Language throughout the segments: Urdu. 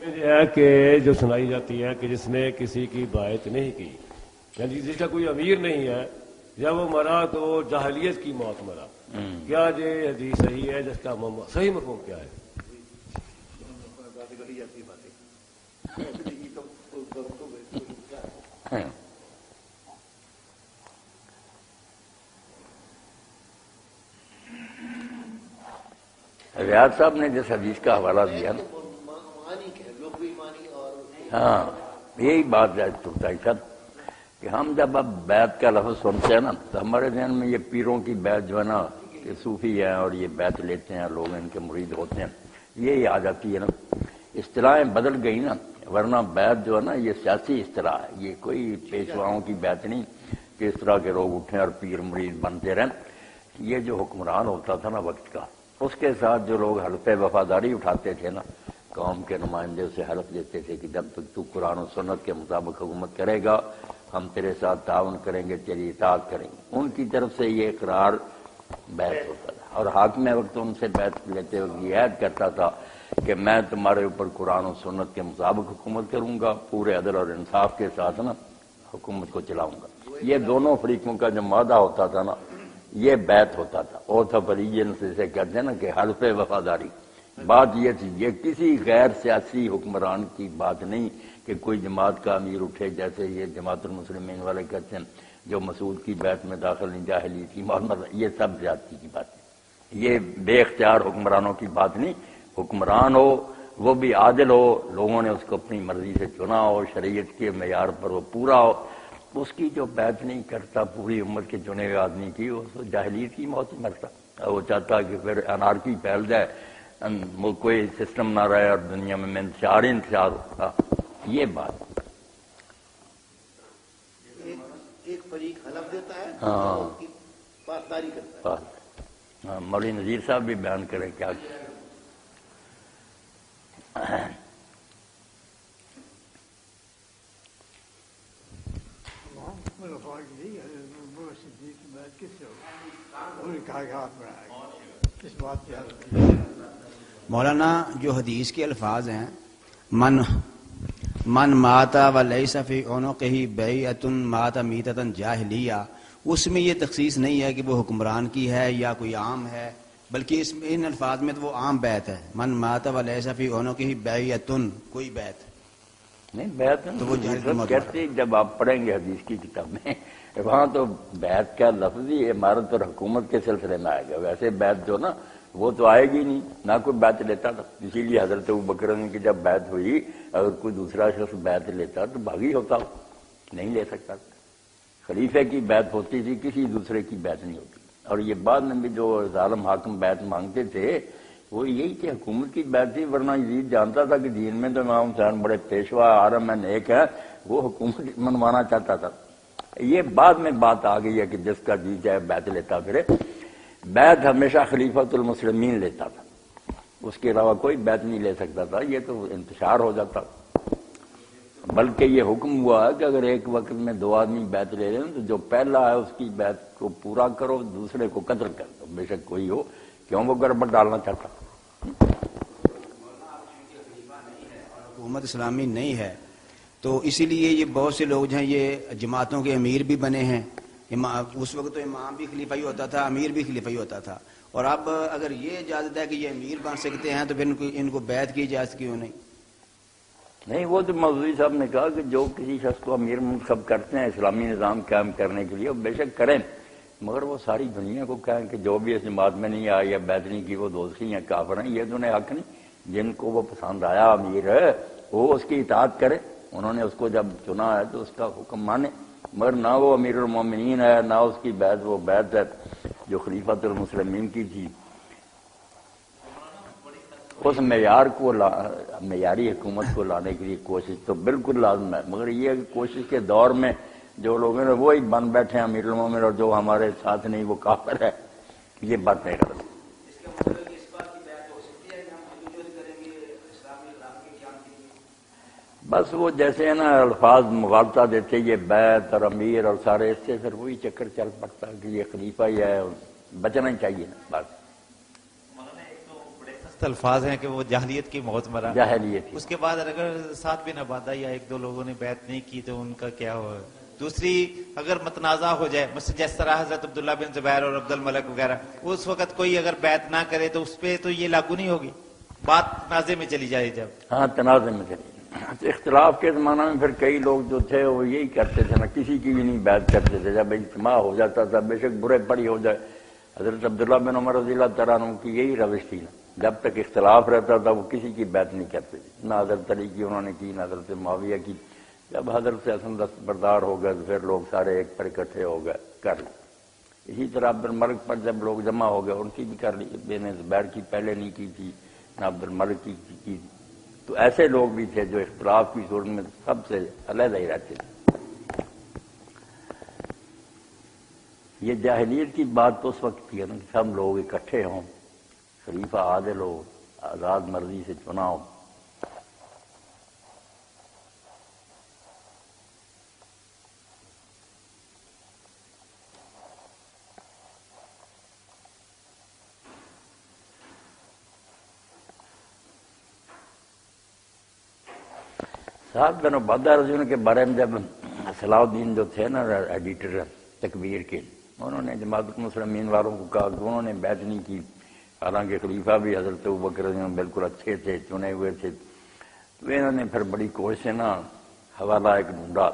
یہ ہے کہ جو سنائی جاتی ہے کہ جس نے کسی کی بیعت نہیں کی، یعنی جس کا کوئی امیر نہیں ہے، جب وہ مرا تو وہ جاہلیت کی موت مرا، کیا یہ حدیث صحیح ہے؟ جس کا صحیح مفہوم کیا ہے؟ ریاض صاحب نے جس حدیث کا حوالہ دیا نا، ہاں یہی بات ہے صاحب کہ ہم جب اب بیعت کا لفظ سنتے ہیں نا تو ہمارے ذہن میں یہ پیروں کی بیعت جو ہے نا کہ صوفی ہیں اور یہ بیعت لیتے ہیں، لوگ ان کے مرید ہوتے ہیں، یہی آ جاتی ہے نا۔ اصطلاحیں بدل گئی نا، ورنہ بیعت جو ہے نا یہ سیاسی اصطلاح ہے، یہ کوئی پیشواؤں کی بیعت نہیں کہ اس طرح کے لوگ اٹھیں اور پیر مرید بنتے رہیں۔ یہ جو حکمران ہوتا تھا نا وقت کا، اس کے ساتھ جو لوگ حلف وفاداری اٹھاتے تھے نا، قوم کے نمائندے سے حلف دیتے تھے کہ جب تک تو قرآن و سنت کے مطابق حکومت کرے گا ہم تیرے ساتھ تعاون کریں گے، تیری اطاعت کریں گے، ان کی طرف سے یہ اقرار بیعت ہوتا تھا۔ اور حاکم وقت ان سے بیعت لیتے وقت یہ عہد کرتا تھا کہ میں تمہارے اوپر قرآن و سنت کے مطابق حکومت کروں گا، پورے عدل اور انصاف کے ساتھ نا حکومت کو چلاؤں گا۔ یہ دونوں فریقوں کا جو معاہدہ ہوتا تھا نا یہ بیعت ہوتا تھا، اوتھ آف الیجنس سے کہتے ہیں نا کہ حلف وفاداری۔ بات یہ تھی، یہ کسی غیر سیاسی حکمران کی بات نہیں کہ کوئی جماعت کا امیر اٹھے، جیسے یہ جماعت المسلمین والے کہتے ہیں جو مسعود کی بیعت میں داخل نہیں، جاہلی تھی، یہ سب زیادتی کی بات ہے، یہ بے اختیار حکمرانوں کی بات نہیں۔ حکمران ہو وہ بھی عادل ہو، لوگوں نے اس کو اپنی مرضی سے چنا ہو، شریعت کے معیار پر وہ پورا ہو، اس کی جو بیعت نہیں کرتا پوری امت کے چنے ہوئے آدمی کی، وہ جاہلیت کی موت مرتا۔ وہ چاہتا کہ پھر انارکی پھیل جائے، کوئی سسٹم نہ رہے اور دنیا میں انتشار ہوتا، یہ بات۔ ایک فریق حلف دیتا ہے، ہاں اس کی پاسداری کرتا ہے۔ ہاں مولوی نذیر صاحب بھی بیان کریں کیا۔ مولانا جو حدیث کے الفاظ ہیں من ماتا ولیس فی عنقہ بیعۃ مات میتۃ جاہلیہ، اس میں یہ تخصیص نہیں ہے کہ وہ حکمران کی ہے یا کوئی عام ہے، بلکہ اس میں ان الفاظ میں تو وہ عام بیعت ہے، من ماتا ولیس فی عنقہ بیعۃ، کوئی بیعت نہیں بیعت تو وہ کہتے جب آپ پڑھیں گے حدیث کی کتاب میں وہاں تو بیعت کا لفظ ہی عمارت اور حکومت کے سلسلے میں آئے گا، ویسے بیعت جو نا وہ تو آئے گی نہیں، نہ کوئی بیعت لیتا تھا۔ اسی لیے حضرت ابوبکر کی جب بیعت ہوئی، اگر کوئی دوسرا شخص بیعت لیتا تو باغی ہوتا، نہیں لے سکتا۔ خلیفے کی بیعت ہوتی تھی، کسی دوسرے کی بیعت نہیں ہوتی۔ اور یہ بعد میں بھی جو ظالم حاکم بیعت مانگتے تھے وہ یہی کہ حکومت کی بیعت تھی، ورنہ یزید جانتا تھا کہ دین میں تو امام حسین بڑے پیشوا عالم ہے، نیک ہے، وہ حکومت منوانا چاہتا تھا۔ یہ بعد میں بات آ گئی ہے کہ جس کا جی چاہے بیعت لیتا پھرے۔ بیعت ہمیشہ خلیفۃ المسلمین لیتا تھا، اس کے علاوہ کوئی بیعت نہیں لے سکتا تھا، یہ تو انتشار ہو جاتا۔ بلکہ یہ حکم ہوا ہے کہ اگر ایک وقت میں 2 آدمی بیعت لے لیں تو جو پہلا ہے اس کی بیعت کو پورا کرو، دوسرے کو قتل کر دو، بے شک کوئی ہو، کیوں وہ گڑبڑ ڈالنا چاہتا۔ حکومت اسلامی نہیں ہے تو اسی لیے یہ بہت سے لوگ جو ہیں یہ جماعتوں کے امیر بھی بنے ہیں۔ اس وقت تو امام بھی خلیفہ ہی ہوتا تھا، امیر بھی خلیفہ ہی ہوتا تھا، اور اب اگر یہ اجازت ہے کہ یہ امیر بن سکتے ہیں تو پھر ان کو بیعت کی اجازت کیوں نہیں؟ نہیں، وہ تو مولوی صاحب نے کہا کہ جو کسی شخص کو امیر منتخب کرتے ہیں اسلامی نظام قائم کرنے کے لیے وہ بے شک کریں، مگر وہ ساری دنیا کو کہیں کہ جو بھی اس جماعت میں نہیں آیا یا بیعت نہیں کی وہ دوزخی ہیں، کافر ہیں، یہ تو انہیں حق نہیں۔ جن کو وہ پسند آیا امیر ہے وہ اس کی اطاعت کرے، انہوں نے اس کو جب چنا ہے تو اس کا حکم مانے، مگر نہ وہ امیر المومنین ہے نہ اس کی بیعت وہ بیعت ہے جو خلیفۃ المسلمین کی تھی۔ اس معیار کو معیاری حکومت کو لانے کے لیے کوشش تو بالکل لازم ہے، مگر یہ کوشش کے دور میں جو لوگ ہیں وہی بن بیٹھے ہیں امیر المومن، اور جو ہمارے ساتھ نہیں وہ کافر ہے، یہ بات نہیں غلط۔ بس وہ جیسے ہے نا الفاظ مغالطہ دیتے، یہ بیعت اور امیر اور سارے، اس سے پھر وہی چکر چل پڑتا کہ یہ خلیفہ ہی ہے، بچنا ہی چاہیے نا بس۔ سخت الفاظ ہیں کہ وہ جاہلیت کی موت مرا. جاہلیت کی. اس کے بعد اگر سعد بن عبادہ یا ایک دو لوگوں نے بیعت نہیں کی تو ان کا کیا ہوا؟ دوسری اگر متنازع ہو جائے مثلا جس طرح حضرت عبداللہ بن زبیر اور عبد الملک وغیرہ، اس وقت کوئی اگر بیعت نہ کرے تو اس پہ تو یہ لاگو نہیں ہوگی، بات تنازع میں چلی جائے جب. ہاں تنازع میں چلی. اختلاف کے زمانہ میں پھر کئی لوگ جو تھے وہ یہی کرتے تھے نا، کسی کی بھی نہیں بیعت کرتے تھے. جب اجتماع ہو جاتا تھا بے شک برے پڑی ہو جائے. حضرت عبداللہ بن عمر رضی اللہ تعالیٰ عنہ کی یہی روش تھی نا، جب تک اختلاف رہتا تھا وہ کسی کی بیعت نہیں کرتے تھے. نہ حضرت علی کی انہوں نے کی، نہ حضرت معاویہ کی. جب حضرت حسن دستبردار ہو گئے تو پھر لوگ سارے ایک پر اکٹھے ہو گئے کر لی. اسی طرح عبد الملک پر جب لوگ جمع ہو گئے ان کی بھی کر لی. بن زبیر کی پہلے نہیں کی تھی، نہ عبد الملک کی تھی. تو ایسے لوگ بھی تھے جو اختلاف کی صورت میں سب سے علیحدہ ہی رہتے تھے. یہ جاہلیت کی بات تو اس وقت تھی نا کہ سب لوگ اکٹھے ہوں، خلیفہ عادل ہو، آزاد مرضی سے چنا ہو. سعد بن عبادہ رضی اللہ عنہ کے بارے میں جب صلاح الدین جو تھے نا ایڈیٹر تکبیر کے، انہوں نے جماعت المسلمین والوں کو کہا کہ انہوں نے بیعت نہیں کی، حالانکہ خلیفہ بھی حضرت ابوبکر رضی اللہ عنہ بالکل اچھے تھے، چنے ہوئے تھے. تو انہوں نے پھر بڑی کوشش سے نا حوالہ ایک ڈھونڈا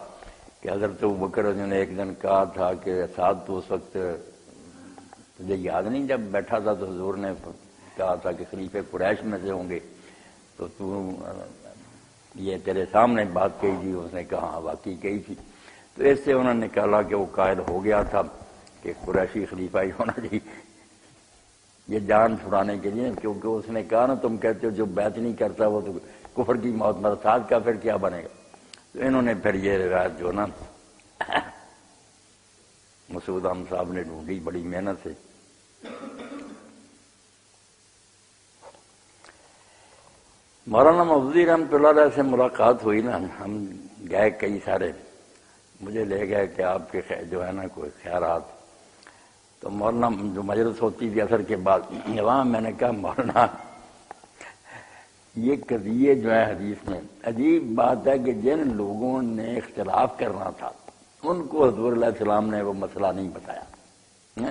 کہ حضرت ابوبکر رضی اللہ عنہ نے ایک دن کہا تھا کہ سعد تو اس وقت تجھے یاد نہیں جب بیٹھا تھا تو حضور نے کہا تھا کہ خلیفہ قریش میں سے ہوں گے، تو یہ تیرے سامنے بات کہی تھی. اس نے کہا واقعی کہی تھی. تو اس سے انہوں نے کہا کہ وہ قائل ہو گیا تھا کہ قریشی خلیفہ ہی ہونا چاہیے یہ جان چھڑانے کے لیے، کیونکہ اس نے کہا نا تم کہتے ہو جو بیعت نہیں کرتا وہ تو کفر کی موت مرساد کا پھر کیا بنے گا. تو انہوں نے پھر یہ روایت جو نا مسعود احمد صاحب نے ڈھونڈی بڑی محنت سے. مولانا مودودی رحمۃ اللہ علیہ سے ملاقات ہوئی نا، ہم گئے کئی سارے، مجھے لے گئے کہ آپ کے جو ہے نا کوئی خیالات. تو مولانا جو مجلس ہوتی تھی اثر کے بعد وہاں میں نے کہا مولانا یہ قضیے جو ہے حدیث میں عجیب بات ہے کہ جن لوگوں نے اختلاف کرنا تھا ان کو حضور علیہ السلام نے وہ مسئلہ نہیں بتایا.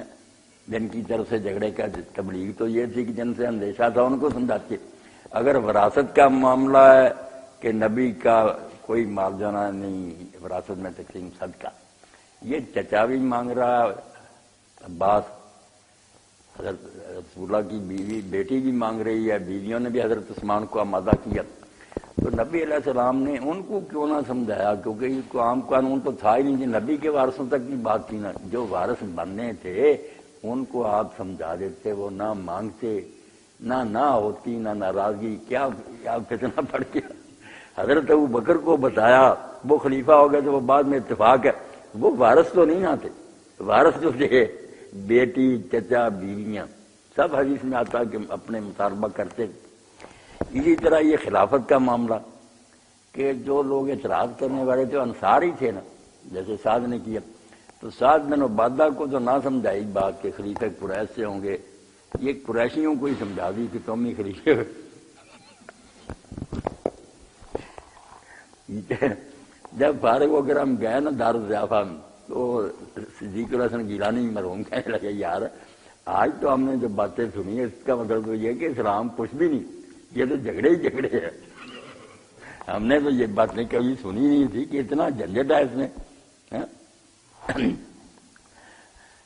جن کی طرف سے جھگڑے کا تبلیغ تو یہ تھی کہ جن سے اندیشہ تھا ان کو سمجھاتے. اگر وراثت کا معاملہ ہے کہ نبی کا کوئی مال جانا نہیں وراثت میں تقسیم صدقہ، یہ چچا بھی مانگ رہا ہے عباس، حضرت رسول اللہ کی بیوی بیٹی بھی مانگ رہی ہے، بیویوں نے بھی حضرت عثمان کو آمادہ کیا. تو نبی علیہ السلام نے ان کو کیوں نہ سمجھایا؟ کیونکہ یہ کو عام قانون تو تھا ہی نہیں. نبی کے وارثوں تک کی بات تھی نا، جو وارث بننے تھے ان کو آپ سمجھا دیتے، وہ نہ مانگتے، نہ ہوتی، نہ ناراضگی. کیا فتنہ پڑ گیا. حضرت ابوبکر کو بتایا، وہ خلیفہ ہو گئے تو وہ بعد میں اتفاق ہے، وہ وارث تو نہیں آتے. وارث جو تھے بیٹی، چچا، بیویاں، سب حدیث میں آتا کہ اپنے مطالبہ کرتے. اسی طرح یہ خلافت کا معاملہ کہ جو لوگ اعتراض کرنے والے تھے انصار ہی تھے نا، جیسے سعد نے کیا. تو سعد بن عبادہ کو تو نہ سمجھائی بات کہ خلیفہ قریش سے ہوں گے، یہ قریشیوں کو ہی سمجھا دی کہ تم ہی خلیفہ. جب فارغ ہو کر ہم گئے نا دارالضیافہ میں تو صدیق الحسن گیلانی مرحوم کہنے لگے یار آج تو ہم نے جو باتیں سنی ہے اس کا مطلب تو یہ کہ اسلام کچھ بھی نہیں، یہ تو جھگڑے ہی جھگڑے ہیں. ہم نے تو یہ باتیں کبھی سنی نہیں تھی کہ اتنا جھنجٹ ہے اس میں.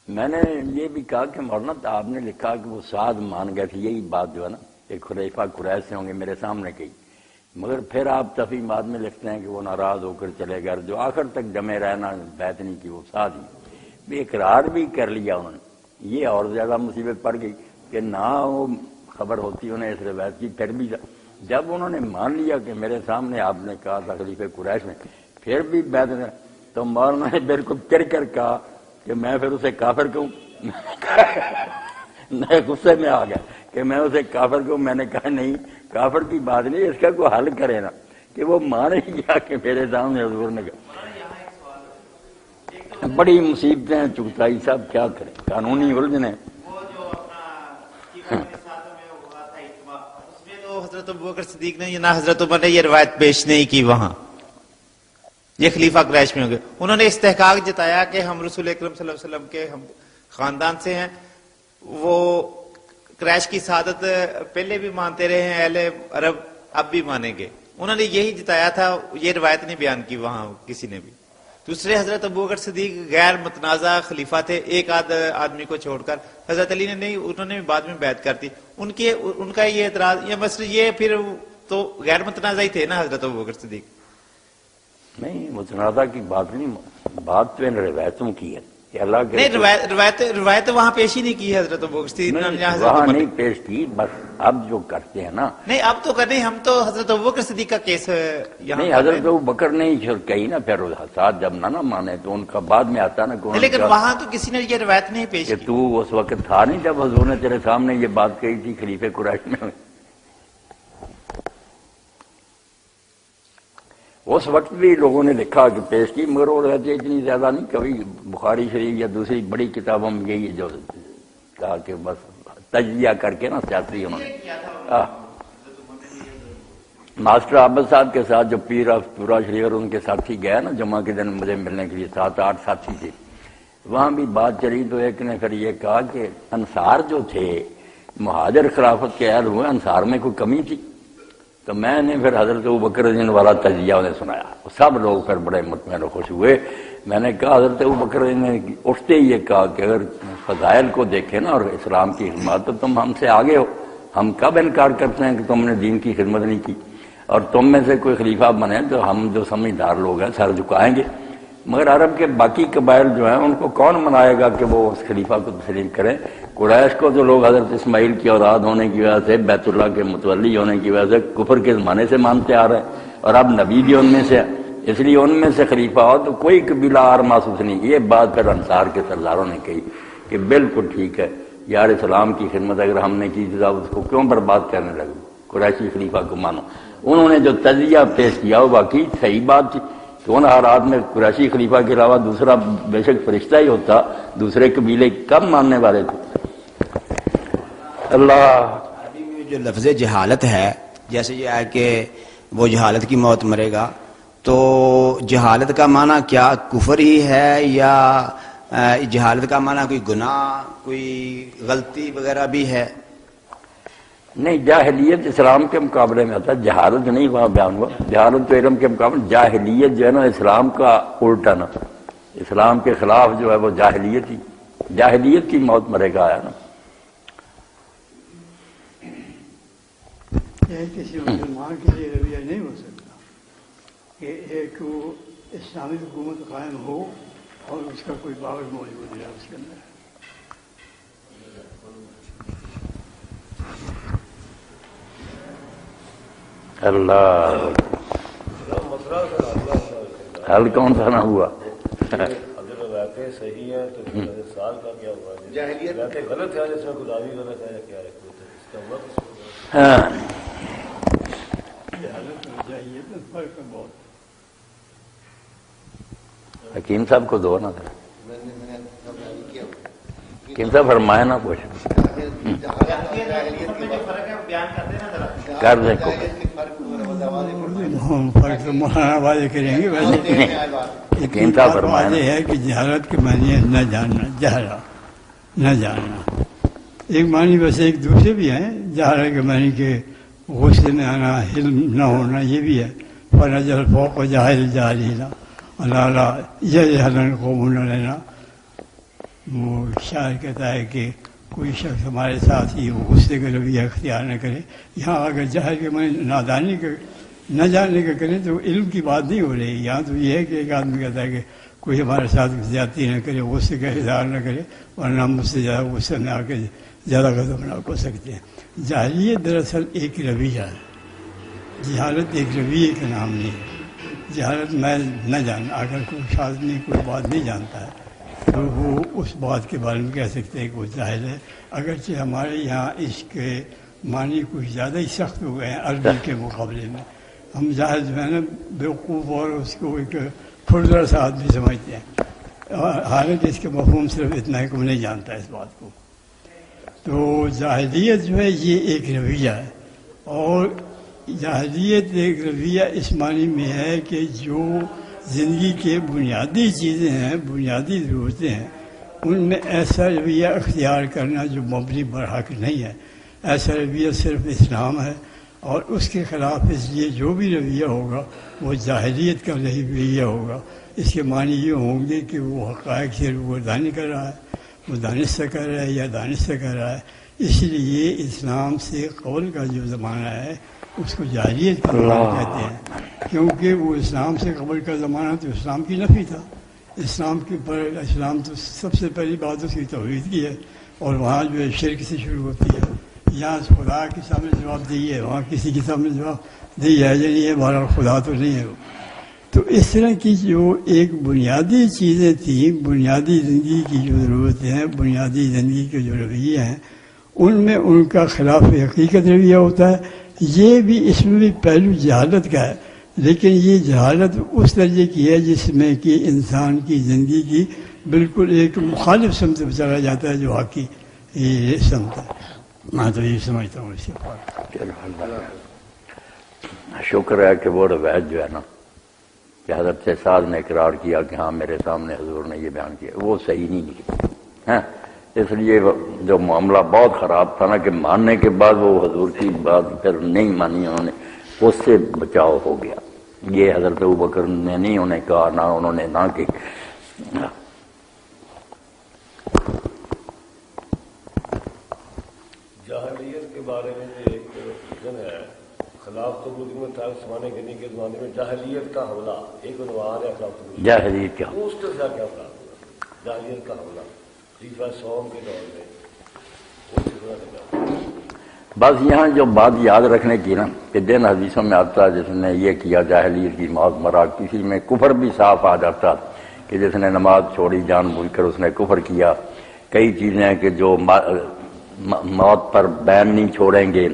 میں نے یہ بھی کہا کہ مولانا آپ نے لکھا کہ وہ سعد مان گئے تھے، یہی بات جو ہے نا ایک خلیفہ قریش سے ہوں گے میرے سامنے کہی، مگر پھر آپ تفہیمات میں لکھتے ہیں کہ وہ ناراض ہو کر چلے گئے، جو آخر تک جمے رہنا بیعت نہیں کی وہ سعد ہی. بھی اقرار بھی کر لیا انہوں نے، یہ اور زیادہ مصیبت پڑ گئی کہ نہ وہ خبر ہوتی انہیں اس روایت کی. پھر بھی جب انہوں نے مان لیا کہ میرے سامنے آپ نے کہا تھا خلیفہ قریش میں، پھر بھی بیعت نہیں، تو مولانا نے بالکل چڑھ کر کہا کہ میں پھر اسے کافر کہوں. میں غصے میں آ گیا کہ میں اسے کافر کہوں. میں نے کہا نہیں، کافر کی بات نہیں، اس کا کوئی حل کرے نا کہ وہ مان ہی گیا کہ میرے سامنے حضور نے کہا. بڑی مصیبتیں چگتائی صاحب کیا کریں، قانونی الجھنیں. وہ جو اپنا حضرت ابوبکر صدیق نے نہ حضرت عمر نے یہ روایت پیش نہیں کی وہاں، یہ خلیفہ قریش میں ہو گئے. انہوں نے استحقاق جتایا کہ ہم رسول اکرم صلی اللہ علیہ وسلم کے ہم خاندان سے ہیں. وہ قریش کی سعادت پہلے بھی مانتے رہے ہیں اہل عرب، اب بھی مانیں گے. انہوں نے یہی جتایا تھا، یہ روایت نہیں بیان کی وہاں کسی نے بھی. دوسرے حضرت ابوبکر صدیق غیر متنازع خلیفہ تھے، ایک آدمی کو چھوڑ کر. حضرت علی نے نہیں، انہوں نے بعد میں بیعت کر دی. ان کا یہ اعتراض، یہ مسئلہ، یہ پھر تو غیر متنازع ہی تھے نا حضرت ابوبکر صدیق. نہیں، متنازع کی بات نہیں، بات تو ان روایتوں کی ہے کہ اللہ کے نہیں، روایت وہاں پیش ہی نہیں کی حضرت ابوبکر صدیق نے، وہاں نہیں پیش کی. بس اب جو کرتے ہیں نا، نہیں اب تو کریں، ہم تو حضرت ابوبکر صدیق کا کیس یہاں نہیں، حضرت ابوبکر نے کہی نا، پھر ساتھ جب نہ مانے تو ان کا بعد میں آتا نا کہ لیکن وہاں تو کسی نے یہ روایت نہیں پیش کہ کی. تو اس وقت تھا نہیں جب حضور نے تیرے سامنے یہ بات کہی تھی خلیفہ قریش میں. اس وقت بھی لوگوں نے لکھا کہ پیش کی، مگر وہ رہتے اتنی زیادہ نہیں. کبھی بخاری شریف یا دوسری بڑی کتابوں میں یہی جو کہا کہ بس تجزیہ کر کے نا سیاسی انہوں نے. ماسٹر عابد صاحب کے ساتھ جو پیر پورا شریف اور ان کے ساتھی گیا نا جمعہ کے دن مجھے ملنے کے لیے، 7-8 ساتھی تھے. وہاں بھی بات چلی تو ایک نے پھر یہ کہا کہ انصار جو تھے مہاجر خلافت کے اہل ہوئے، انصار میں کوئی کمی تھی. تو میں نے پھر حضرت ابوبکر رضی اللہ والا تجزیہ انہیں سنایا. سب لوگ پھر بڑے مطمئن و خوش ہوئے. میں نے کہا حضرت ابوبکر نے اٹھتے ہی یہ کہا کہ اگر فضائل کو دیکھیں نا اور اسلام کی خدمت، تو تم ہم سے آگے ہو. ہم کب انکار کرتے ہیں کہ تم نے دین کی خدمت نہیں کی، اور تم میں سے کوئی خلیفہ بنے تو ہم جو سمجھدار لوگ ہیں سر جھکائیں گے. مگر عرب کے باقی قبائل جو ہیں ان کو کون منائے گا کہ وہ اس خلیفہ کو تسلیم کریں؟ قریش کو جو لوگ حضرت اسماعیل کی اولاد ہونے کی وجہ سے، بیت اللہ کے متولی ہونے کی وجہ سے کفر کے زمانے سے مانتے آ رہے ہیں، اور اب نبی بھی ان میں سے ہے، اس لیے ان میں سے خلیفہ ہو تو کوئی قبیلہ اور محسوس نہیں. یہ بات پھر انصار کے سرداروں نے کہی کہ بالکل ٹھیک ہے یار، اسلام کی خدمت اگر ہم نے کی تو اس کو کیوں برباد کرنے لگے؟ قریشی خلیفہ کو مانو. انہوں نے جو تجزیہ پیش کیا وہ واقعی صحیح بات تھی کہ ان حالات میں قریشی خلیفہ کے علاوہ دوسرا بے شک فرشتہ ہی ہوتا، دوسرے قبیلے کم ماننے والے تھے. اللہ عربی میں جو لفظ جہالت ہے، جیسے یہ ہے کہ وہ جہالت کی موت مرے گا، تو جہالت کا معنی کیا کفر ہی ہے، یا جہالت کا معنی کوئی گناہ، کوئی غلطی وغیرہ بھی ہے؟ نہیں، جاہلیت اسلام کے مقابلے میں آتا ہے، جہالت نہیں وہاں بیان ہوا. جہالت تو علم کے مقابلے، جاہلیت جو ہے نا اسلام کا الٹا نا، اسلام کے خلاف جو ہے وہ جاہلیت ہی، جاہلیت کی موت مرے گا ہے نا. یہ کسی مسلمان کے لیے رویہ نہیں ہو سکتا کہ ایک وہ اسلامی حکومت قائم ہو اور اس کا کوئی باور موجود ہے اس کے اندر. اللہ حل کون سا نہ ہوا؟ اگر روایتیں صحیح ہیں تو سال کا کیا ہوا؟ جاہلیت روایتیں غلط ہے، جس میں خدا بھی غلط ہے یا کیا ہے؟ اس کا ہوا کس کو؟ ہاں، جہالت اور جاہلیت میں فرق ہے بہت. حکیم صاحب کو دو نا تھا، میں نے کیا حکیم صاحب فرمائے نا کچھ کر دے کو. ہم فرق تو مولانا والے کریں گے. ویسے حکیم صاحف فرمائے نا. یہ ہے کہ جہالت کے معنی نہ جاننا، جہلا نہ جاننا. ایک معنی ویسے ایک دوسرے بھی ہیں، جہالت کے معنی کے غصے میں آنا، علم نہ ہونا، یہ بھی ہے. فنجل فوق جاہل جاہلینا اللہ یہ قوم نہ لینا. وہ شاعر کہتا ہے کہ کوئی شخص ہمارے ساتھ ہی غصے کا رویہ اختیار نہ کرے. یہاں اگر جہل کے معنی نادانی کے نہ جاننے کا کریں تو علم کی بات نہیں ہو رہی. یہاں تو یہ ہے کہ ایک آدمی کہتا ہے کہ کوئی ہمارے ساتھ زیادتی نہ کرے، غصے کا اظہار نہ کرے، ورنہ مجھ سے زیادہ غصے میں آ کے زیادہ غضبناک ہو سکتے ہیں. جاہلیت دراصل ایک رویہ ہے، جہالت ایک رویے کا نام نہیں ہے. جہالت میں نہ جاننا، اگر کوئی آدمی کوئی بات نہیں جانتا ہے تو وہ اس بات کے بارے میں کہہ سکتے ہیں کہ وہ جاہل ہے. اگرچہ ہمارے یہاں اس کے معنی کچھ زیادہ ہی سخت ہو گئے ہیں عربی کے مقابلے میں. ہم جاہل جو ہے نا بیوقوف اور اس کو ایک کھردرا سا آدمی سمجھتے ہیں، حالانکہ اس کا مفہوم صرف اتنا ہے کہ وہ نہیں جانتا اس بات کو. تو جاہلیت جو ہے یہ ایک رویہ ہے، اور جاہلیت ایک رویہ اس معنی میں ہے کہ جو زندگی کے بنیادی چیزیں ہیں، بنیادی ضرورتیں ہیں، ان میں ایسا رویہ اختیار کرنا جو مبنی بر حق نہیں ہے. ایسا رویہ صرف اسلام ہے، اور اس کے خلاف اس لیے جو بھی رویہ ہوگا وہ جاہلیت کا رویہ ہوگا. اس کے معنی یہ ہوں گے کہ وہ حقائق سے روگردانی کر رہا ہے، وہ دانش سے کر رہا ہے یا دانش سے کر رہا ہے. اس لیے اسلام سے قبل کا جو زمانہ ہے اس کو جاہلیت کا زمانہ کہتے ہیں، کیونکہ وہ اسلام سے قبل کا زمانہ تو اسلام کی نفی تھا. اسلام تو سب سے پہلی بات اس کی توحید کی ہے، اور وہاں جو ہے شرک سے شروع ہوتی ہے. یہاں خدا کے سامنے جواب دیے، وہاں کسی کے سامنے جواب دیا ہے، یعنی یہ ہمارا خدا تو نہیں ہے. تو اس طرح کی جو ایک بنیادی چیزیں تھیں، بنیادی زندگی کی جو ضرورتیں ہیں، بنیادی زندگی کے جو رویے ہیں، ان میں ان کا خلاف حقیقت رویہ ہوتا ہے. یہ بھی اس میں بھی پہلو جہالت کا ہے، لیکن یہ جہالت اس درجے کی ہے جس میں کہ انسان کی زندگی کی بالکل ایک مخالف سمت پہ چلا جاتا ہے جو حق کی یہ سمت ہے. میں تو یہ سمجھتا ہوں اس کے بعد. شکر ہے کہ وہ روایت جو ہے نا کہ حضرت سعد نے اقرار کیا کہ ہاں میرے سامنے حضور نے یہ بیان کیا، وہ صحیح نہیں نکلی ہے. اس لیے جو معاملہ بہت خراب تھا نا کہ ماننے کے بعد وہ حضور کی بات پھر نہیں مانی انہوں نے، اس سے بچاؤ ہو گیا. یہ حضرت ابوبکر نے نہیں انہیں کہا، نہ انہوں نے نہ کہ جاہلیت کے بارے میں ایک ریزن ہے، خلاف تبلیغ میں تھا زمانے کے نہیں کے زمانے میں جاہلیت کا حملہ ایک عنوان ہے. خلاف تبلیغ جاہلیت کیا اس کے ساتھ کیا پڑا جاہلیت کا حملہ خلیفہ سوم کے دور میں وہ کتنا لگا. بس یہاں جو بات یاد رکھنے کی نا کہ جن حدیثوں میں آتا ہے جس نے یہ کیا جاہلیت کی موت مرا، کسی میں کفر بھی صاف آ جاتا کہ جس نے نماز چھوڑی جان بوجھ کر اس نے کفر کیا. کئی چیزیں ہیں کہ جو موت پر بین نہیں چھوڑیں گے،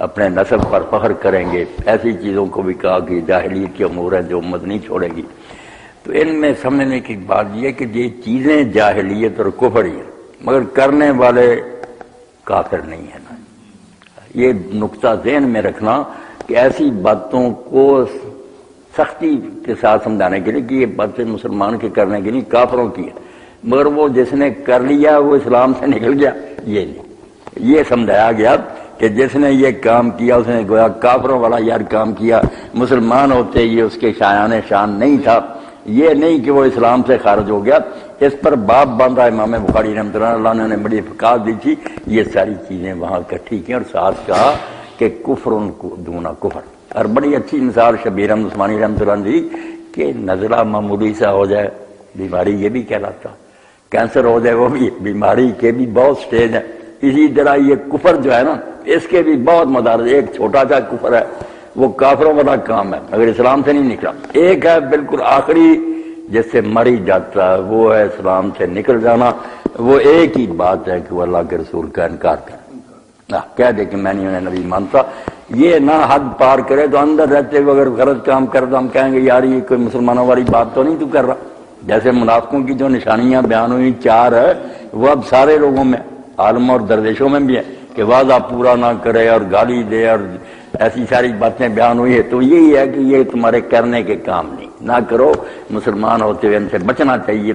اپنے نسب پر فخر کریں گے، ایسی چیزوں کو بھی کہا کہ جاہلیت کی امور ہیں جو امت نہیں چھوڑے گی. تو ان میں سمجھنے کی بات یہ کہ یہ چیزیں جاہلیت اور کفر ہی ہیں، مگر کرنے والے کافر نہیں ہیں نا. یہ نقطہ ذہن میں رکھنا کہ ایسی باتوں کو سختی کے ساتھ سمجھانے کے لیے کہ یہ باتیں مسلمان کے کرنے کے لیے کافروں کی ہے، مگر وہ جس نے کر لیا وہ اسلام سے نکل گیا، یہ نہیں. یہ سمجھایا گیا کہ جس نے یہ کام کیا اس نے گویا کافروں والا یار کام کیا، مسلمان ہوتے یہ اس کے شایان شان نہیں تھا. یہ نہیں کہ وہ اسلام سے خارج ہو گیا. اس پر باب باندھا امام بخاری رحمۃ اللہ نے بڑی فقاہت دی تھی. یہ ساری چیزیں وہاں اکٹھی کی اور ساتھ کہا کہ کفر ان کو دونا کفر. اور بڑی اچھی مثال شبیر احمد عثمانی رحمۃ اللہ نے دی کہ نزلہ معمولی سا ہو جائے بیماری یہ بھی کہلاتا، کینسر ہو جائے وہ بھی بیماری کے بھی بہت سٹیج ہیں. اسی طرح یہ کفر جو ہے نا اس کے بھی بہت مدارج. ایک چھوٹا سا کفر ہے وہ کافروں والا کام ہے اگر اسلام سے نہیں نکلا. ایک ہے بالکل آخری جس سے مر ہی جاتا ہے، وہ ہے اسلام سے نکل جانا. وہ ایک ہی بات ہے کہ وہ اللہ کے رسول کا انکار کرے، کہہ دے کہ میں نہیں انہیں نبی مانتا. یہ نہ حد پار کرے تو اندر رہتے ہوئے اگر غلط کام کرے تو ہم کہیں گے یار یہ کوئی مسلمانوں والی بات تو نہیں تو کر رہا. جیسے منافقوں کی جو نشانیاں بیان ہوئی 4 ہے وہ اب سارے لوگوں میں عالموں اور درویشوں میں بھی ہے کہ وعدہ پورا نہ کرے اور گالی دے اور ایسی ساری باتیں بیان ہوئی ہے. تو یہی ہے کہ یہ تمہارے کرنے کے کام نہیں، نہ کرو. مسلمان ہوتے ہوئے ان سے بچنا چاہیے.